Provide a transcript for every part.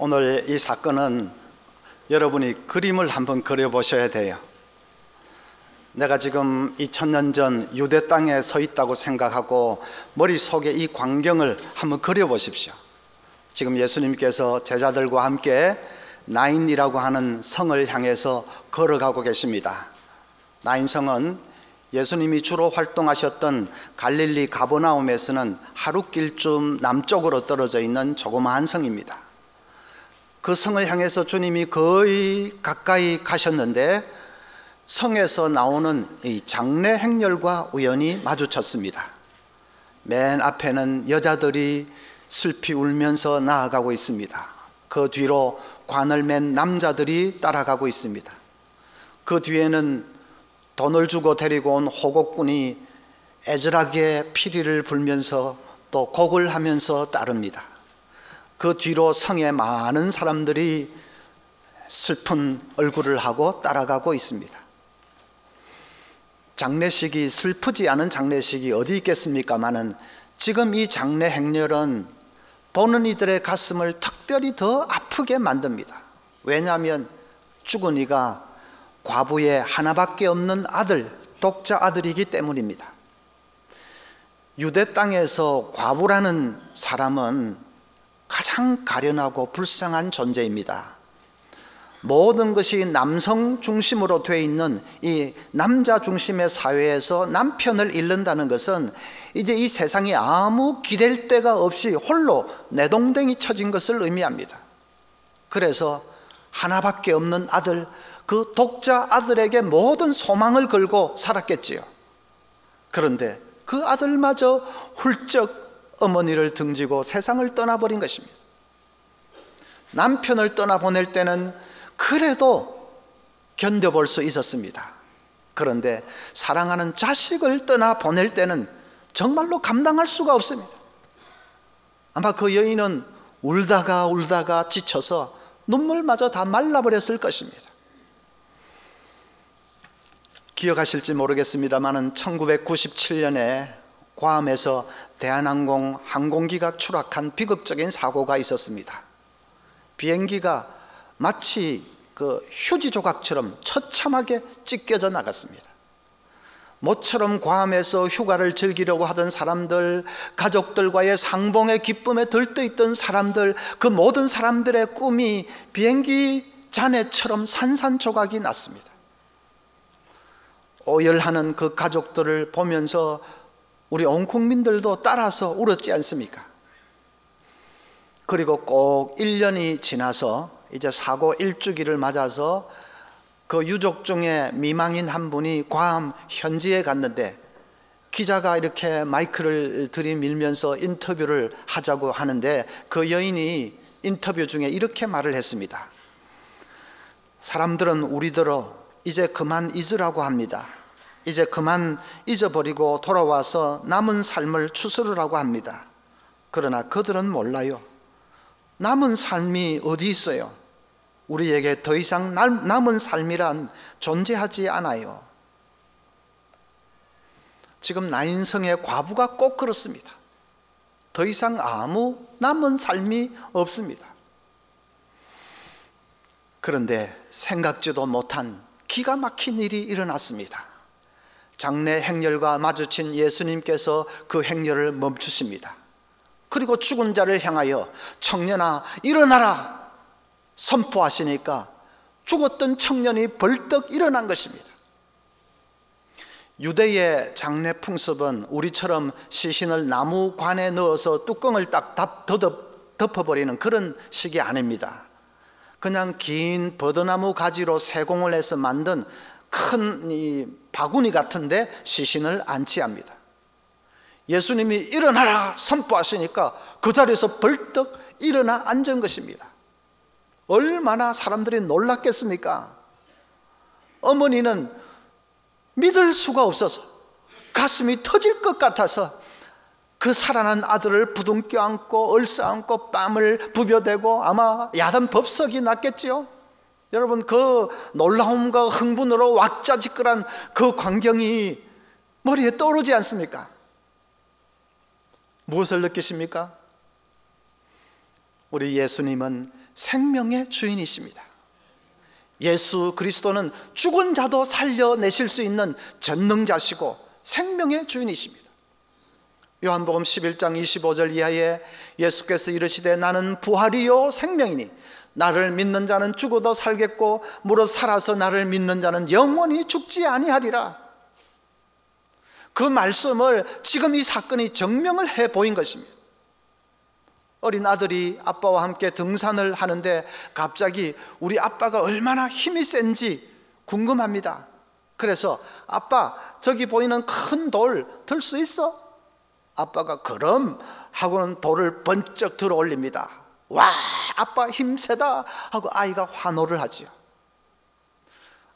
오늘 이 사건은 여러분이 그림을 한번 그려보셔야 돼요. 내가 지금 2000년 전 유대 땅에 서 있다고 생각하고 머릿속에 이 광경을 한번 그려보십시오. 지금 예수님께서 제자들과 함께 나인이라고 하는 성을 향해서 걸어가고 계십니다. 나인성은 예수님이 주로 활동하셨던 갈릴리 가버나움에서는 하루길쯤 남쪽으로 떨어져 있는 조그마한 성입니다. 그 성을 향해서 주님이 거의 가까이 가셨는데 성에서 나오는 이 장례 행렬과 우연히 마주쳤습니다. 맨 앞에는 여자들이 슬피 울면서 나아가고 있습니다. 그 뒤로 관을 맨 남자들이 따라가고 있습니다. 그 뒤에는 돈을 주고 데리고 온 호곡꾼이 애절하게 피리를 불면서 또 곡을 하면서 따릅니다. 그 뒤로 성에 많은 사람들이 슬픈 얼굴을 하고 따라가고 있습니다. 장례식이 슬프지 않은 장례식이 어디 있겠습니까마는 지금 이 장례 행렬은 보는 이들의 가슴을 특별히 더 아프게 만듭니다. 왜냐하면 죽은 이가 과부의 하나밖에 없는 아들, 독자 아들이기 때문입니다. 유대 땅에서 과부라는 사람은 가장 가련하고 불쌍한 존재입니다. 모든 것이 남성 중심으로 되어 있는 이 남자 중심의 사회에서 남편을 잃는다는 것은 이제 이 세상에 아무 기댈 데가 없이 홀로 내동댕이 쳐진 것을 의미합니다. 그래서 하나밖에 없는 아들, 그 독자 아들에게 모든 소망을 걸고 살았겠지요. 그런데 그 아들마저 훌쩍 어머니를 등지고 세상을 떠나버린 것입니다. 남편을 떠나보낼 때는 그래도 견뎌볼 수 있었습니다. 그런데 사랑하는 자식을 떠나보낼 때는 정말로 감당할 수가 없습니다. 아마 그 여인은 울다가 지쳐서 눈물마저 다 말라버렸을 것입니다. 기억하실지 모르겠습니다만 1997년에 괌에서 대한항공 항공기가 추락한 비극적인 사고가 있었습니다. 비행기가 마치 그 휴지 조각처럼 처참하게 찢겨져 나갔습니다. 모처럼 괌에서 휴가를 즐기려고 하던 사람들, 가족들과의 상봉의 기쁨에 들떠있던 사람들, 그 모든 사람들의 꿈이 비행기 잔해처럼 산산조각이 났습니다. 오열하는 그 가족들을 보면서 우리 온 국민들도 따라서 울었지 않습니까? 그리고 꼭 1년이 지나서 이제 사고 1주기를 맞아서 그 유족 중에 미망인 한 분이 괌 현지에 갔는데 기자가 이렇게 마이크를 들이밀면서 인터뷰를 하자고 하는데 그 여인이 인터뷰 중에 이렇게 말을 했습니다. 사람들은 우리들어 이제 그만 잊으라고 합니다. 이제 그만 잊어버리고 돌아와서 남은 삶을 추스르라고 합니다. 그러나 그들은 몰라요. 남은 삶이 어디 있어요? 우리에게 더 이상 남은 삶이란 존재하지 않아요. 지금 나인성의 과부가 꼭 그렇습니다. 더 이상 아무 남은 삶이 없습니다. 그런데 생각지도 못한 기가 막힌 일이 일어났습니다. 장례 행렬과 마주친 예수님께서 그 행렬을 멈추십니다. 그리고 죽은 자를 향하여 청년아 일어나라 선포하시니까 죽었던 청년이 벌떡 일어난 것입니다. 유대의 장례 풍습은 우리처럼 시신을 나무관에 넣어서 뚜껑을 딱 덮어버리는 그런 식이 아닙니다. 그냥 긴 버드나무 가지로 세공을 해서 만든 큰 이 바구니 같은데 시신을 안치합니다. 예수님이 일어나라 선포하시니까 그 자리에서 벌떡 일어나 앉은 것입니다. 얼마나 사람들이 놀랐겠습니까? 어머니는 믿을 수가 없어서 가슴이 터질 것 같아서 그 살아난 아들을 부둥켜 안고 얼싸안고 뺨을 부벼대고 아마 야단 법석이 났겠지요. 여러분 그 놀라움과 흥분으로 왁자지껄한 그 광경이 머리에 떠오르지 않습니까? 무엇을 느끼십니까? 우리 예수님은 생명의 주인이십니다. 예수 그리스도는 죽은 자도 살려내실 수 있는 전능자시고 생명의 주인이십니다. 요한복음 11장 25절 이하에 예수께서 이르시되 나는 부활이요 생명이니 나를 믿는 자는 죽어도 살겠고 무릇 살아서 나를 믿는 자는 영원히 죽지 아니하리라. 그 말씀을 지금 이 사건이 증명을 해 보인 것입니다. 어린 아들이 아빠와 함께 등산을 하는데 갑자기 우리 아빠가 얼마나 힘이 센지 궁금합니다. 그래서 아빠, 저기 보이는 큰 돌 들 수 있어? 아빠가 그럼 하고는 돌을 번쩍 들어 올립니다. 와, 아빠 힘세다 하고 아이가 환호를 하지요.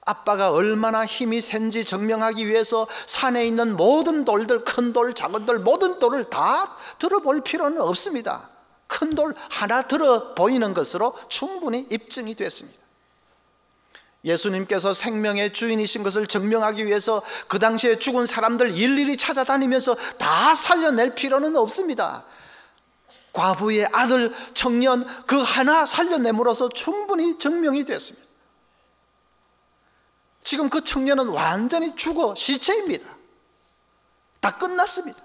아빠가 얼마나 힘이 센지 증명하기 위해서 산에 있는 모든 돌들, 큰 돌, 작은 돌, 모든 돌을 다 들어볼 필요는 없습니다. 큰 돌 하나 들어 보이는 것으로 충분히 입증이 됐습니다. 예수님께서 생명의 주인이신 것을 증명하기 위해서 그 당시에 죽은 사람들 일일이 찾아다니면서 다 살려낼 필요는 없습니다. 과부의 아들 청년 그 하나 살려냄으로써 충분히 증명이 됐습니다. 지금 그 청년은 완전히 죽어 시체입니다. 다 끝났습니다.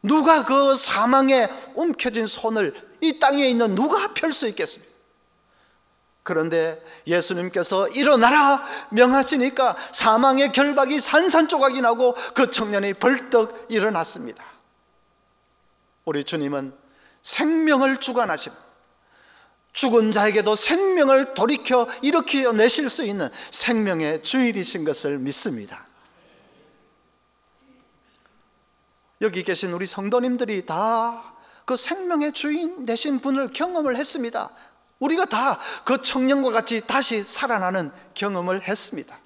누가 그 사망에 움켜진 손을 이 땅에 있는 누가 펼 수 있겠습니까? 그런데 예수님께서 일어나라 명하시니까 사망의 결박이 산산조각이 나고 그 청년이 벌떡 일어났습니다. 우리 주님은 생명을 주관하시는, 죽은 자에게도 생명을 돌이켜 일으켜 내실 수 있는 생명의 주인이신 것을 믿습니다. 여기 계신 우리 성도님들이 다 그 생명의 주인 되신 분을 경험을 했습니다. 우리가 다 그 청년과 같이 다시 살아나는 경험을 했습니다.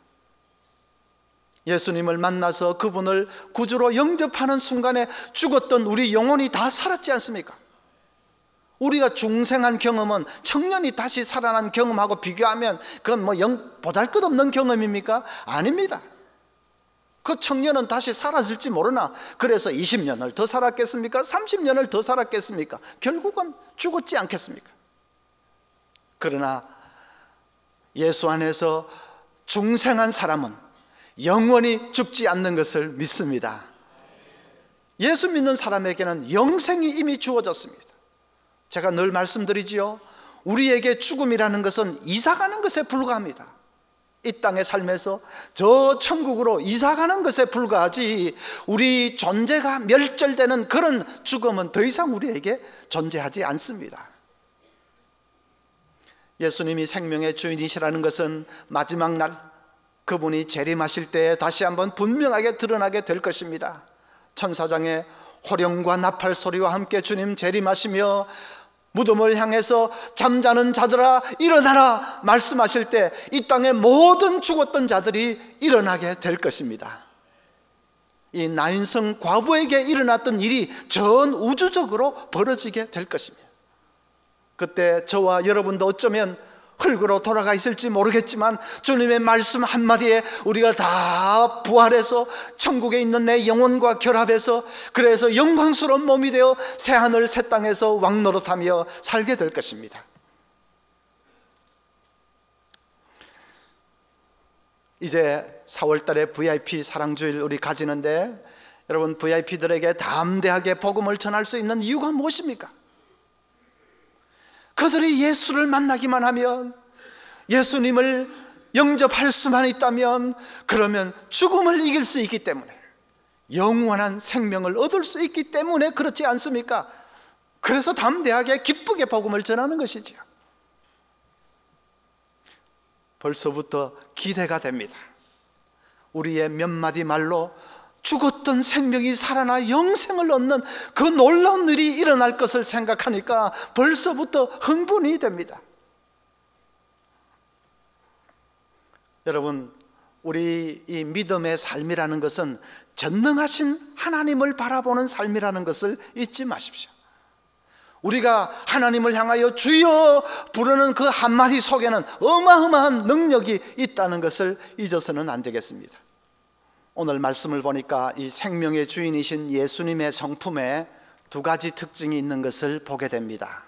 예수님을 만나서 그분을 구주로 영접하는 순간에 죽었던 우리 영혼이 다 살았지 않습니까? 우리가 중생한 경험은 청년이 다시 살아난 경험하고 비교하면 그건 뭐 보잘것없는 경험입니까? 아닙니다. 그 청년은 다시 살았을지 모르나 그래서 20년을 더 살았겠습니까? 30년을 더 살았겠습니까? 결국은 죽었지 않겠습니까? 그러나 예수 안에서 중생한 사람은 영원히 죽지 않는 것을 믿습니다. 예수 믿는 사람에게는 영생이 이미 주어졌습니다. 제가 늘 말씀드리지요, 우리에게 죽음이라는 것은 이사가는 것에 불과합니다. 이 땅의 삶에서 저 천국으로 이사가는 것에 불과하지 우리 존재가 멸절되는 그런 죽음은 더 이상 우리에게 존재하지 않습니다. 예수님이 생명의 주인이시라는 것은 마지막 날 그분이 재림하실 때 다시 한번 분명하게 드러나게 될 것입니다. 천사장의 호령과 나팔 소리와 함께 주님 재림하시며 무덤을 향해서 잠자는 자들아 일어나라 말씀하실 때 이 땅의 모든 죽었던 자들이 일어나게 될 것입니다. 이 나인성 과부에게 일어났던 일이 전 우주적으로 벌어지게 될 것입니다. 그때 저와 여러분도 어쩌면 흙으로 돌아가 있을지 모르겠지만 주님의 말씀 한마디에 우리가 다 부활해서 천국에 있는 내 영혼과 결합해서 그래서 영광스러운 몸이 되어 새하늘 새 땅에서 왕노릇하며 살게 될 것입니다. 이제 4월달에 VIP 사랑주일 우리 가지는데 여러분 VIP들에게 담대하게 복음을 전할 수 있는 이유가 무엇입니까? 그들이 예수를 만나기만 하면, 예수님을 영접할 수만 있다면, 그러면 죽음을 이길 수 있기 때문에, 영원한 생명을 얻을 수 있기 때문에 그렇지 않습니까? 그래서 담대하게 기쁘게 복음을 전하는 것이지요. 벌써부터 기대가 됩니다. 우리의 몇 마디 말로 죽었던 생명이 살아나 영생을 얻는 그 놀라운 일이 일어날 것을 생각하니까 벌써부터 흥분이 됩니다. 여러분, 우리 이 믿음의 삶이라는 것은 전능하신 하나님을 바라보는 삶이라는 것을 잊지 마십시오. 우리가 하나님을 향하여 주여 부르는 그 한마디 속에는 어마어마한 능력이 있다는 것을 잊어서는 안 되겠습니다. 오늘 말씀을 보니까 이 생명의 주인이신 예수님의 성품에 두 가지 특징이 있는 것을 보게 됩니다.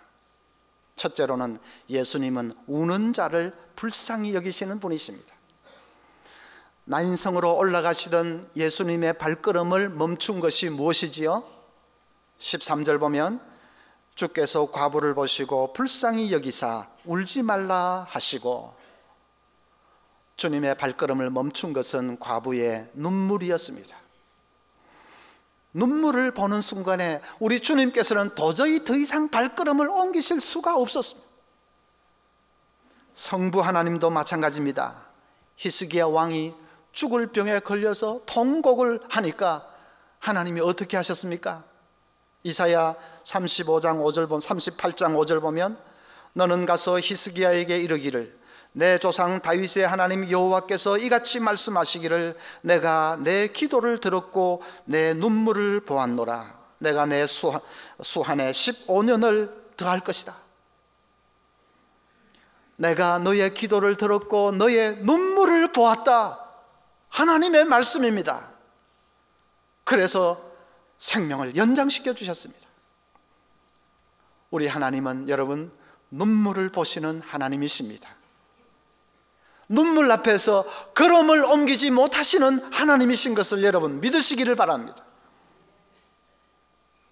첫째로는 예수님은 우는 자를 불쌍히 여기시는 분이십니다. 난성으로 올라가시던 예수님의 발걸음을 멈춘 것이 무엇이지요? 13절 보면 주께서 과부를 보시고 불쌍히 여기사 울지 말라 하시고, 주님의 발걸음을 멈춘 것은 과부의 눈물이었습니다. 눈물을 보는 순간에 우리 주님께서는 도저히 더 이상 발걸음을 옮기실 수가 없었습니다. 성부 하나님도 마찬가지입니다. 히스기야 왕이 죽을 병에 걸려서 통곡을 하니까 하나님이 어떻게 하셨습니까? 이사야 35장 5절 보면 38장 5절 보면 너는 가서 히스기야에게 이르기를 내 조상 다윗의 하나님 여호와께서 이같이 말씀하시기를 내가 내 기도를 들었고 내 눈물을 보았노라. 내가 내 수한에 15년을 더할 것이다. 내가 너의 기도를 들었고 너의 눈물을 보았다. 하나님의 말씀입니다. 그래서 생명을 연장시켜 주셨습니다. 우리 하나님은 여러분 눈물을 보시는 하나님이십니다. 눈물 앞에서 걸음을 옮기지 못하시는 하나님이신 것을 여러분 믿으시기를 바랍니다.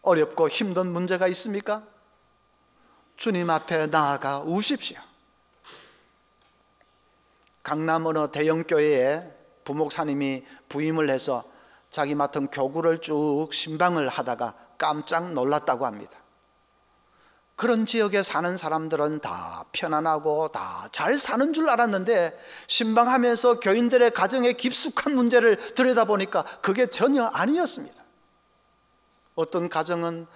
어렵고 힘든 문제가 있습니까? 주님 앞에 나아가 우십시오. 강남 어느 대형교회에 부목사님이 부임을 해서 자기 맡은 교구를 쭉 신방을 하다가 깜짝 놀랐다고 합니다. 그런 지역에 사는 사람들은 다 편안하고 다 잘 사는 줄 알았는데 신방하면서 교인들의 가정의 깊숙한 문제를 들여다보니까 그게 전혀 아니었습니다. 어떤 가정은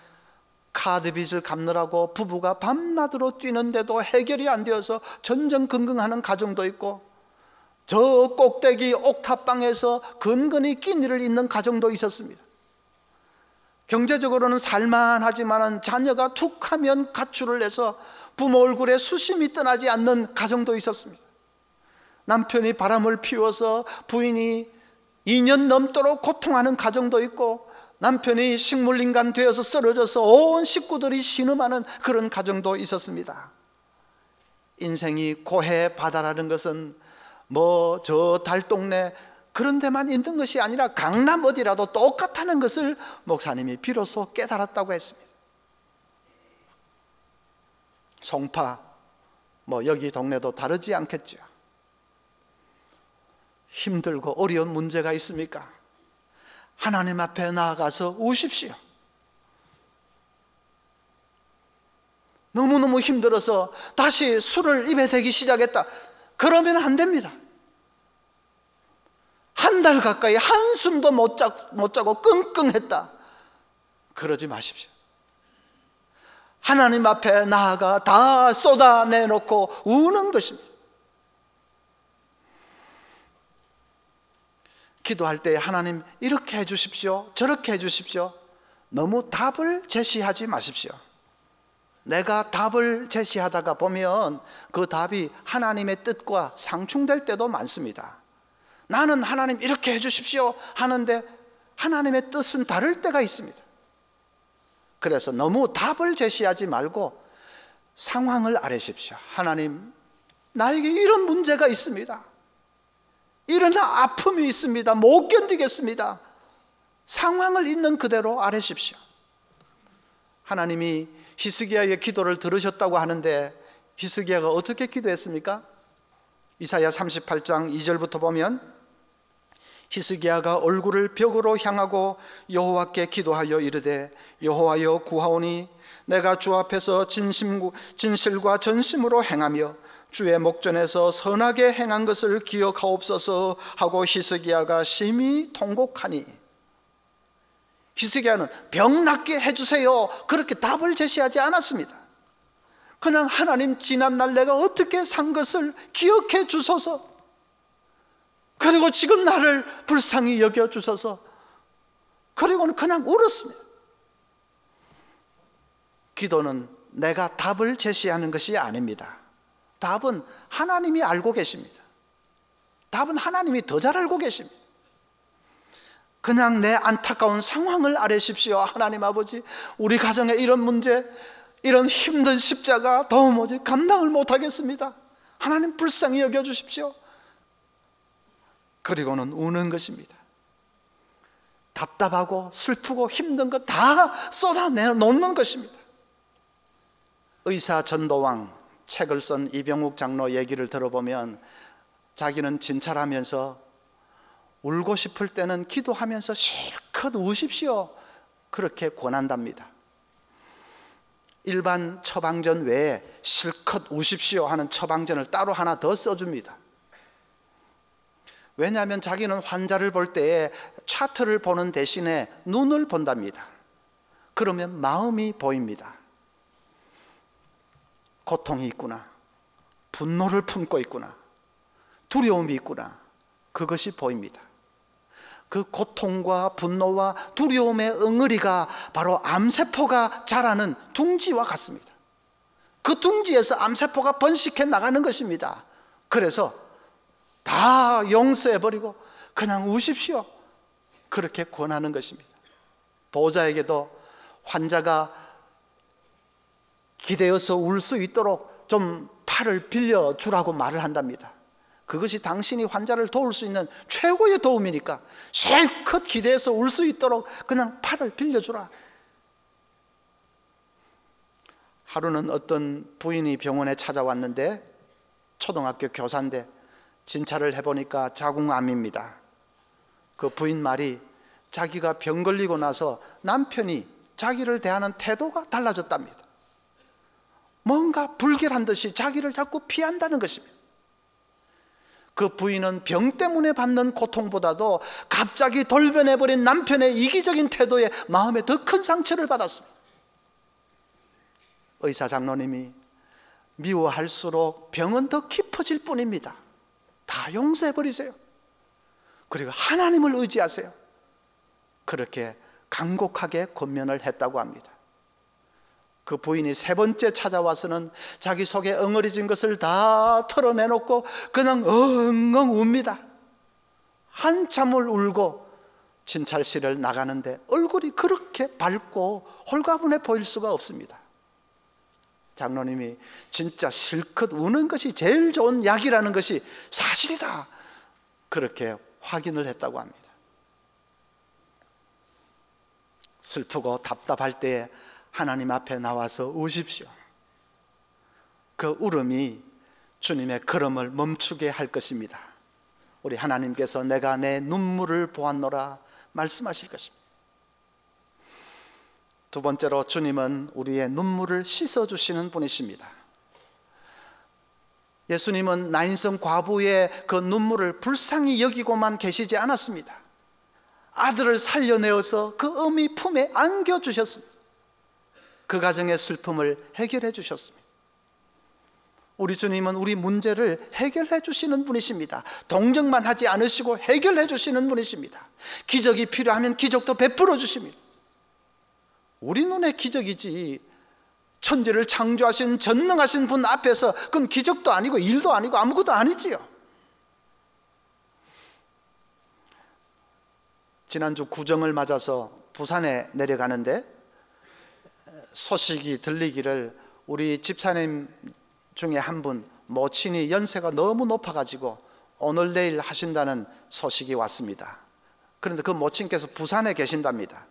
카드 빚을 갚느라고 부부가 밤낮으로 뛰는데도 해결이 안 되어서 전전긍긍하는 가정도 있고, 저 꼭대기 옥탑방에서 근근히 끼니를 잇는 가정도 있었습니다. 경제적으로는 살만하지만 자녀가 툭 하면 가출을 내서 부모 얼굴에 수심이 떠나지 않는 가정도 있었습니다. 남편이 바람을 피워서 부인이 2년 넘도록 고통하는 가정도 있고, 남편이 식물인간 되어서 쓰러져서 온 식구들이 신음하는 그런 가정도 있었습니다. 인생이 고해 바다라는 것은 뭐 저 달동네 그런 데만 있는 것이 아니라 강남 어디라도 똑같다는 것을 목사님이 비로소 깨달았다고 했습니다. 송파 뭐 여기 동네도 다르지 않겠죠. 힘들고 어려운 문제가 있습니까? 하나님 앞에 나아가서 우십시오. 너무너무 힘들어서 다시 술을 입에 대기 시작했다, 그러면 안 됩니다. 한 달 가까이 한숨도 못 자고 끙끙했다, 그러지 마십시오. 하나님 앞에 나아가 다 쏟아내놓고 우는 것입니다. 기도할 때 하나님 이렇게 해주십시오, 저렇게 해주십시오, 너무 답을 제시하지 마십시오. 내가 답을 제시하다가 보면 그 답이 하나님의 뜻과 상충될 때도 많습니다. 나는 하나님 이렇게 해주십시오 하는데 하나님의 뜻은 다를 때가 있습니다. 그래서 너무 답을 제시하지 말고 상황을 아뢰십시오. 하나님, 나에게 이런 문제가 있습니다. 이런 아픔이 있습니다. 못 견디겠습니다. 상황을 있는 그대로 아뢰십시오. 하나님이 히스기야의 기도를 들으셨다고 하는데 히스기야가 어떻게 기도했습니까? 이사야 38장 2절부터 보면 히스기야가 얼굴을 벽으로 향하고 여호와께 기도하여 이르되 여호와여 구하오니 내가 주 앞에서 진실과 전심으로 행하며 주의 목전에서 선하게 행한 것을 기억하옵소서 하고 히스기야가 심히 통곡하니, 히스기야는 병 낫게 해주세요 그렇게 답을 제시하지 않았습니다. 그냥 하나님 지난날 내가 어떻게 산 것을 기억해 주소서, 그리고 지금 나를 불쌍히 여겨주소서, 그리고는 그냥 울었습니다. 기도는 내가 답을 제시하는 것이 아닙니다. 답은 하나님이 알고 계십니다. 답은 하나님이 더 잘 알고 계십니다. 그냥 내 안타까운 상황을 아뢰십시오. 하나님 아버지, 우리 가정에 이런 문제, 이런 힘든 십자가 도무지 감당을 못하겠습니다. 하나님 불쌍히 여겨주십시오. 그리고는 우는 것입니다. 답답하고 슬프고 힘든 것 다 쏟아내놓는 것입니다. 의사 전도왕 책을 쓴 이병욱 장로 얘기를 들어보면 자기는 진찰하면서 울고 싶을 때는 기도하면서 실컷 우십시오, 그렇게 권한답니다. 일반 처방전 외에 실컷 우십시오 하는 처방전을 따로 하나 더 써줍니다. 왜냐하면 자기는 환자를 볼 때에 차트를 보는 대신에 눈을 본답니다. 그러면 마음이 보입니다. 고통이 있구나, 분노를 품고 있구나, 두려움이 있구나, 그것이 보입니다. 그 고통과 분노와 두려움의 응어리가 바로 암세포가 자라는 둥지와 같습니다. 그 둥지에서 암세포가 번식해 나가는 것입니다. 그래서 다 용서해버리고 그냥 우십시오, 그렇게 권하는 것입니다. 보호자에게도 환자가 기대어서 울 수 있도록 좀 팔을 빌려주라고 말을 한답니다. 그것이 당신이 환자를 도울 수 있는 최고의 도움이니까 실컷 기대해서 울 수 있도록 그냥 팔을 빌려주라. 하루는 어떤 부인이 병원에 찾아왔는데, 초등학교 교사인데 진찰을 해보니까 자궁암입니다. 그 부인 말이 자기가 병 걸리고 나서 남편이 자기를 대하는 태도가 달라졌답니다. 뭔가 불길한 듯이 자기를 자꾸 피한다는 것입니다. 그 부인은 병 때문에 받는 고통보다도 갑자기 돌변해버린 남편의 이기적인 태도에 마음에 더 큰 상처를 받았습니다. 의사 장로님이 미워할수록 병은 더 깊어질 뿐입니다. 다 용서해버리세요. 그리고 하나님을 의지하세요. 그렇게 간곡하게 권면을 했다고 합니다. 그 부인이 세 번째 찾아와서는 자기 속에 엉어리진 것을 다 털어내놓고 그냥 엉엉 웁니다. 한참을 울고 진찰실을 나가는데 얼굴이 그렇게 밝고 홀가분해 보일 수가 없습니다. 장로님이 진짜 실컷 우는 것이 제일 좋은 약이라는 것이 사실이다, 그렇게 확인을 했다고 합니다. 슬프고 답답할 때에 하나님 앞에 나와서 우십시오. 그 울음이 주님의 걸음을 멈추게 할 것입니다. 우리 하나님께서 내가 내 눈물을 보았노라 말씀하실 것입니다. 두 번째로 주님은 우리의 눈물을 씻어주시는 분이십니다. 예수님은 나인성 과부의 그 눈물을 불쌍히 여기고만 계시지 않았습니다. 아들을 살려내어서 그 어미 품에 안겨주셨습니다. 그 가정의 슬픔을 해결해 주셨습니다. 우리 주님은 우리 문제를 해결해 주시는 분이십니다. 동정만 하지 않으시고 해결해 주시는 분이십니다. 기적이 필요하면 기적도 베풀어 주십니다. 우리 눈에 기적이지 천지를 창조하신 전능하신 분 앞에서 그건 기적도 아니고 일도 아니고 아무것도 아니지요. 지난주 구정을 맞아서 부산에 내려가는데 소식이 들리기를 우리 집사님 중에 한 분 모친이 연세가 너무 높아가지고 오늘 내일 하신다는 소식이 왔습니다. 그런데 그 모친께서 부산에 계신답니다.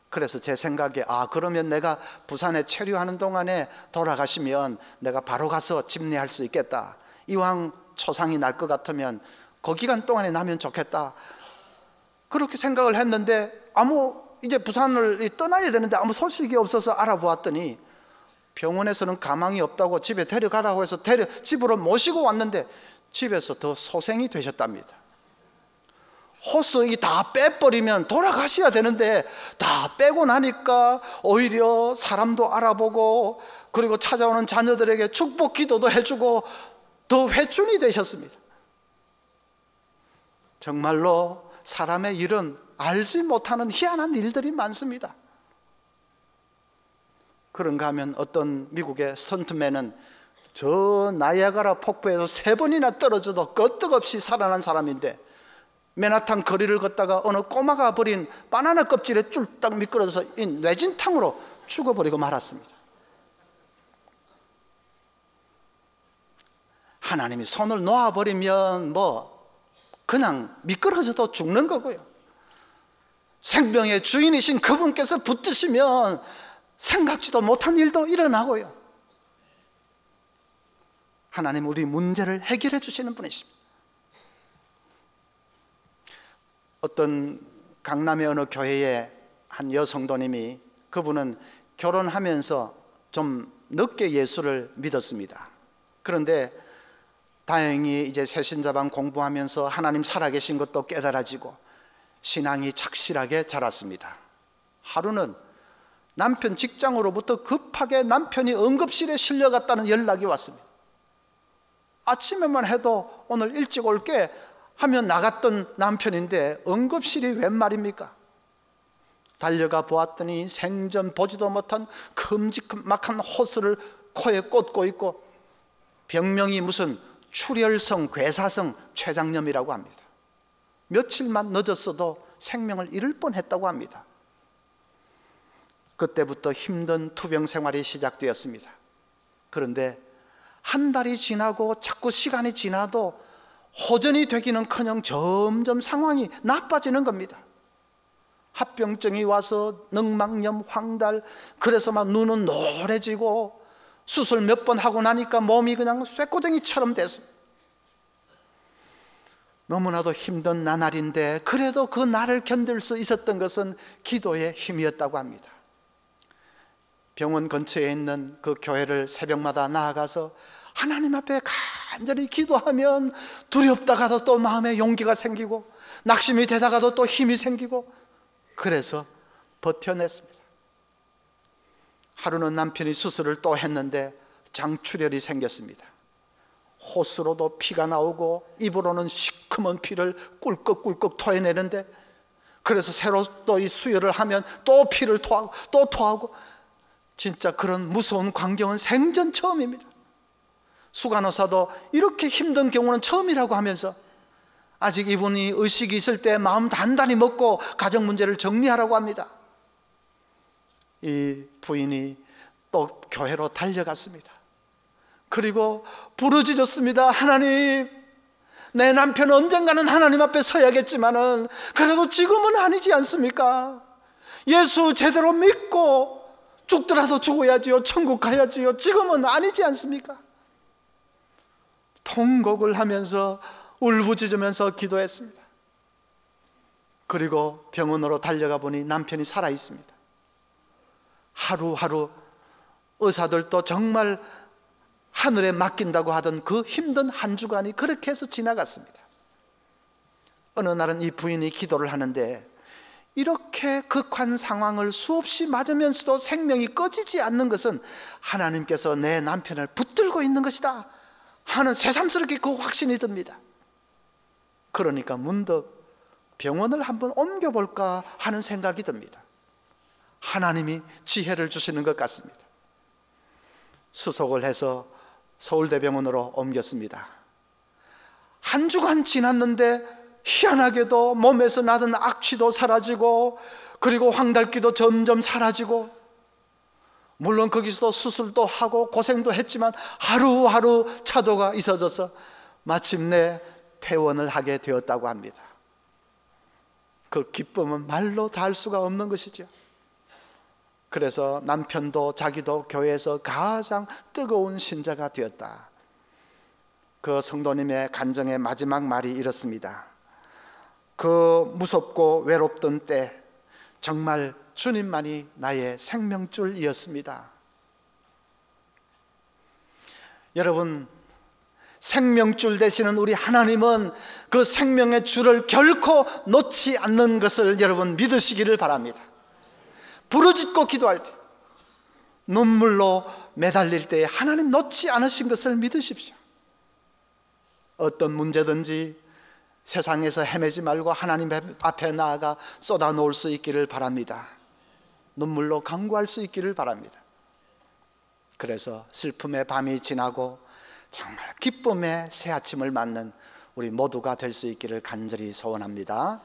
그래서 제 생각에 그러면 내가 부산에 체류하는 동안에 돌아가시면 내가 바로 가서 집례할 수 있겠다. 이왕 초상이 날 것 같으면 그 기간 동안에 나면 좋겠다, 그렇게 생각을 했는데 이제 부산을 떠나야 되는데 아무 소식이 없어서 알아보았더니 병원에서는 가망이 없다고 집에 데려가라고 해서 집으로 모시고 왔는데 집에서 더 소생이 되셨답니다. 호스 이 다 빼버리면 돌아가셔야 되는데 다 빼고 나니까 오히려 사람도 알아보고 그리고 찾아오는 자녀들에게 축복 기도도 해주고 더 회춘이 되셨습니다. 정말로 사람의 일은 알지 못하는 희한한 일들이 많습니다. 그런가 하면 어떤 미국의 스턴트맨은 저 나이아가라 폭포에서 3번이나 떨어져도 끄떡없이 살아난 사람인데 맨하탄 거리를 걷다가 어느 꼬마가 버린 바나나 껍질에 쫄딱 미끄러져서 이 뇌진탕으로 죽어버리고 말았습니다. 하나님이 손을 놓아버리면 그냥 미끄러져도 죽는 거고요. 생명의 주인이신 그분께서 붙드시면 생각지도 못한 일도 일어나고요. 하나님 우리 문제를 해결해 주시는 분이십니다. 어떤 강남의 어느 교회에 한 여성도님이, 그분은 결혼하면서 좀 늦게 예수를 믿었습니다. 그런데 다행히 이제 새신자반 공부하면서 하나님 살아계신 것도 깨달아지고 신앙이 착실하게 자랐습니다. 하루는 남편 직장으로부터 급하게 남편이 응급실에 실려갔다는 연락이 왔습니다. 아침에만 해도 오늘 일찍 올게 하면 나갔던 남편인데 응급실이 웬 말입니까? 달려가 보았더니 생전 보지도 못한 큼직막한 호스를 코에 꽂고 있고 병명이 무슨 출혈성 괴사성 췌장염이라고 합니다. 며칠만 늦었어도 생명을 잃을 뻔했다고 합니다. 그때부터 힘든 투병 생활이 시작되었습니다. 그런데 한 달이 지나고 자꾸 시간이 지나도 호전이 되기는커녕 점점 상황이 나빠지는 겁니다. 합병증이 와서 늑막염, 황달, 그래서 막 눈은 노래지고 수술 몇 번 하고 나니까 몸이 그냥 쇠꼬쟁이처럼 됐습니다. 너무나도 힘든 나날인데 그래도 그 날을 견딜 수 있었던 것은 기도의 힘이었다고 합니다. 병원 근처에 있는 그 교회를 새벽마다 나아가서 하나님 앞에 간절히 기도하면 두렵다가도 또 마음에 용기가 생기고 낙심이 되다가도 또 힘이 생기고 그래서 버텨냈습니다. 하루는 남편이 수술을 또 했는데 장출혈이 생겼습니다. 호수로도 피가 나오고 입으로는 시커먼 피를 꿀꺽꿀꺽 토해내는데, 그래서 새로 또 이 수혈을 하면 또 피를 토하고 또 토하고, 진짜 그런 무서운 광경은 생전 처음입니다. 수간호사도 이렇게 힘든 경우는 처음이라고 하면서 아직 이분이 의식이 있을 때 마음 단단히 먹고 가정 문제를 정리하라고 합니다. 이 부인이 또 교회로 달려갔습니다. 그리고 부르짖었습니다. 하나님, 내 남편은 언젠가는 하나님 앞에 서야겠지만은 그래도 지금은 아니지 않습니까? 예수 제대로 믿고 죽더라도 죽어야지요, 천국 가야지요, 지금은 아니지 않습니까? 통곡을 하면서 울부짖으면서 기도했습니다. 그리고 병원으로 달려가 보니 남편이 살아 있습니다. 하루하루 의사들도 정말 하늘에 맡긴다고 하던 그 힘든 한 주간이 그렇게 해서 지나갔습니다. 어느 날은 이 부인이 기도를 하는데 이렇게 극한 상황을 수없이 맞으면서도 생명이 꺼지지 않는 것은 하나님께서 내 남편을 붙들고 있는 것이다 하는 새삼스럽게 그 확신이 듭니다. 그러니까 문득 병원을 한번 옮겨볼까 하는 생각이 듭니다. 하나님이 지혜를 주시는 것 같습니다. 수속을 해서 서울대병원으로 옮겼습니다. 한 주간 지났는데 희한하게도 몸에서 나던 악취도 사라지고 그리고 황달기도 점점 사라지고, 물론 거기서도 수술도 하고 고생도 했지만 하루하루 차도가 있어져서 마침내 퇴원을 하게 되었다고 합니다. 그 기쁨은 말로 다 할 수가 없는 것이죠. 그래서 남편도 자기도 교회에서 가장 뜨거운 신자가 되었다. 그 성도님의 간증의 마지막 말이 이렇습니다. 그 무섭고 외롭던 때 정말 주님만이 나의 생명줄이었습니다. 여러분, 생명줄 되시는 우리 하나님은 그 생명의 줄을 결코 놓지 않는 것을 여러분 믿으시기를 바랍니다. 부르짖고 기도할 때, 눈물로 매달릴 때 하나님 놓지 않으신 것을 믿으십시오. 어떤 문제든지 세상에서 헤매지 말고 하나님 앞에 나아가 쏟아놓을 수 있기를 바랍니다. 눈물로 간구할 수 있기를 바랍니다. 그래서 슬픔의 밤이 지나고 정말 기쁨의 새 아침을 맞는 우리 모두가 될 수 있기를 간절히 소원합니다.